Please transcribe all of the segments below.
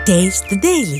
Taste the Daily.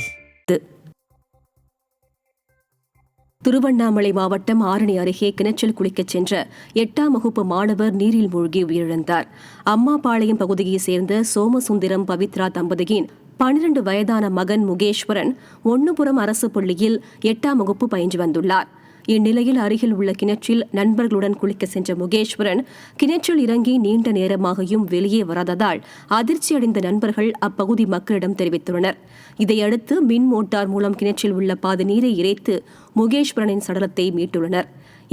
Tiruvannamalai மாவட்டம் ஆரணி அருகே கிணற்றில் குளிக்கச் சென்ற 8ஆம் வகுப்பு மாணவர் நீரில் மூழ்கி உயிரிழந்தார். அம்மாபாளையம் பகுதியைச் சேர்ந்த சோமசுந்தரம் பவித்ரா தம்பதியின் 12 வயதான மகன் முகேஸ்வரன் ஒன்னுபுரம் அரசு பள்ளியில் 8ஆம் வகுப்பு பயின்று வந்துள்ளார். இந்நிலையில் அருகில் உள்ள கிணற்றில் நண்பர்களுடன் குளிக்க சென்ற முகேஸ்வரன் கிணற்றில் இறங்கி நீண்ட நேரமாகியும் வெளியே வராததால் அதிர்ச்சியடைந்த நண்பர்கள் அப்பகுதி மக்களிடம் தெரிவித்துள்ளனர். இதையடுத்து மின் மோட்டார் மூலம் கிணற்றில் உள்ள பாதி நீரை இறைத்து முகேஸ்வரனின் சடலத்தை மீட்டுள்ளனர்.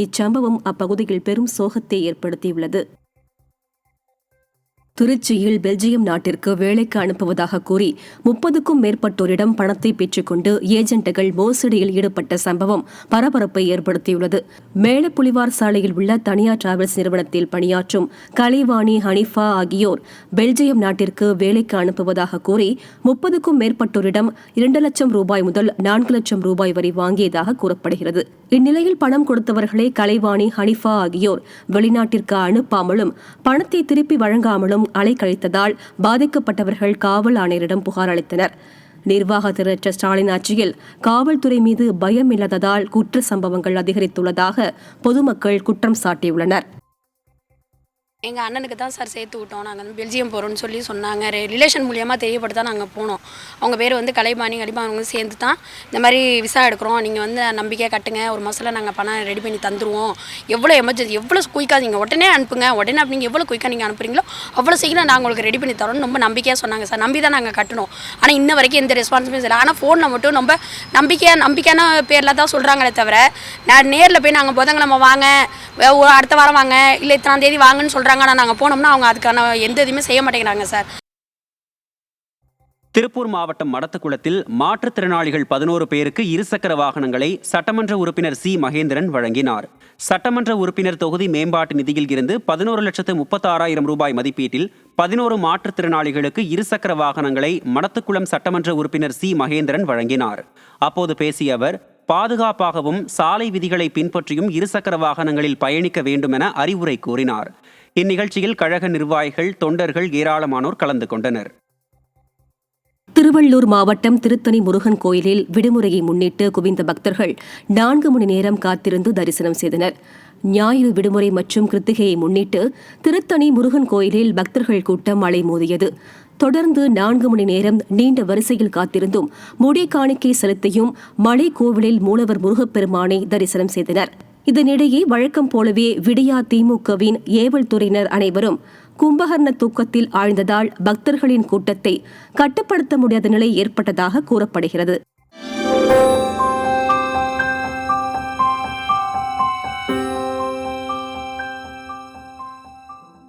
இச்சம்பவம் அப்பகுதியில் பெரும் சோகத்தை ஏற்படுத்தியுள்ளது. திருச்சியில் பெல்ஜியம் நாட்டிற்கு வேலைக்கு அனுப்புவதாக கூறி 30க்கும் மேற்பட்டோரிடம் பணத்தை பெற்றுக்கொண்டு ஏஜென்ட்டுகள் மோசடியில் ஈடுபட்ட சம்பவம் பரபரப்பை ஏற்படுத்தியுள்ளது. மேலப்புலிவார் சாலையில் உள்ள தனியார் டிராவல்ஸ் நிறுவனத்தில் பணியாற்றும் கலைவாணி, ஹனிஃபா ஆகியோர் பெல்ஜியம் நாட்டிற்கு வேலைக்கு அனுப்புவதாக கூறி 30க்கும் மேற்பட்டோரிடம் 2 லட்சம் ரூபாய் முதல் 4 லட்சம் ரூபாய் வரை வாங்கியதாக கூறப்படுகிறது. இந்நிலையில் பணம் கொடுத்தவர்களை கலைவாணி, ஹனிஃபா ஆகியோர் வெளிநாட்டிற்கு அனுப்பாமலும் பணத்தை திருப்பி வழங்காமலும் அலைக்கழித்ததால் பாதிக்கப்பட்டவர்கள் காவல் ஆணையரிடம் புகார் அளித்தனர். நிர்வாகத்திறற்ற ஸ்டாலின் ஆட்சியில் காவல்துறை மீது பயம் இல்லாததால் குற்ற சம்பவங்கள் அதிகரித்துள்ளதாக பொதுமக்கள் குற்றம் சாட்டியுள்ளனர். எங்கள் அண்ணனுக்கு தான் சார் சேர்த்து விட்டோம். நாங்கள் வந்து பெல்ஜியம் போகிறோன்னு சொல்லி சொன்னாங்க. ரிலேஷன் மூலியமாக தெரியப்பட்டு தான் நாங்கள் போனோம். அவங்க பேர் வந்து கலைபாணி அவங்க சேர்ந்து தான் இந்த மாதிரி விசா எடுக்கிறோம், நீங்கள் வந்து நம்பிக்கையாக கட்டுங்க, ஒரு மாதத்தில் நாங்கள் பணம் ரெடி பண்ணி தந்துடுவோம், எவ்வளோ எமர்ஜென்சி எவ்வளோ குயிக்காக நீங்கள் உடனே அனுப்புங்க, உடனே அப்படிங்க எவ்வளோ குயிக்காக நீங்கள் அனுப்புறீங்களோ அவ்வளோ சீக்கிரம் நாங்கள் உங்களுக்கு ரெடி பண்ணி தரோம்னு ரொம்ப நம்பிக்கையாக சொன்னாங்க சார். நம்பி தான் நாங்கள் கட்டணும். ஆனால் இன்ன வரைக்கும் எந்த ரெஸ்பான்சிபிலிட்டி இல்லை. ஆனால் ஃபோனில் மட்டும் ரொம்ப நம்பிக்கையான பேரில் தான் சொல்கிறாங்களே தவிர, நான் நேரில் போய் நாங்கள் புதன்கிழமை வாங்க, அடுத்த வாரம் வாங்க, இல்லை இத்தனாம் தேதி வாங்கன்னு சொல்கிறாங்க. ஆனால் நாங்கள் போனோம்னா அவங்க அதுக்கான எந்த இதுவுமே செய்ய மாட்டேங்கிறாங்க சார். திருப்பூர் மாவட்டம் மடத்துக்குளத்தில் மாற்றுத்திறனாளிகள் 11 பேருக்கு இருசக்கர வாகனங்களை சட்டமன்ற உறுப்பினர் சி மகேந்திரன் வழங்கினார். சட்டமன்ற உறுப்பினர் தொகுதி மேம்பாட்டு நிதியில் இருந்து 11,36,000 ரூபாய் மதிப்பீட்டில் 11 மாற்றுத்திறனாளிகளுக்கு இருசக்கர வாகனங்களை மடத்துக்குளம் சட்டமன்ற உறுப்பினர் சி மகேந்திரன் வழங்கினார். அப்போது பேசிய அவர், பாதுகாப்பாகவும் சாலை விதிகளை பின்பற்றியும் இருசக்கர வாகனங்களில் பயணிக்க வேண்டும் என அறிவுரை கூறினார். இந்நிகழ்ச்சியில் கழக நிர்வாகிகள், தொண்டர்கள் ஏராளமானோர் கலந்து கொண்டனர். திருவள்ளூர் மாவட்டம் திருத்தணி முருகன் கோயிலில் விடுமுறையை முன்னிட்டு குவிந்த பக்தர்கள் 4 மணி நேரம் காத்திருந்து தரிசனம் செய்தனர். ஞாயிறு விடுமுறை மற்றும் கிருத்திகையை முன்னிட்டு திருத்தணி முருகன் கோயிலில் பக்தர்கள் கூட்டம் அலைமோதியது. தொடர்ந்து 4 மணி நேரம் நீண்ட வரிசையில் காத்திருந்தும் முடி காணிக்கை செலுத்தியும் மலை கோவிலில் மூலவர் முருகப்பெருமானை தரிசனம் செய்தனர். இதனிடையே வழக்கம் போலவே விடியா திமுகவின் ஏவல் துறையினர் அனைவரும் கும்பகர்ண தூக்கத்தில் ஆழ்ந்ததால் பக்தர்களின் கூட்டத்தை கட்டுப்படுத்த முடியாத நிலை ஏற்பட்டதாக கூறப்படுகிறது.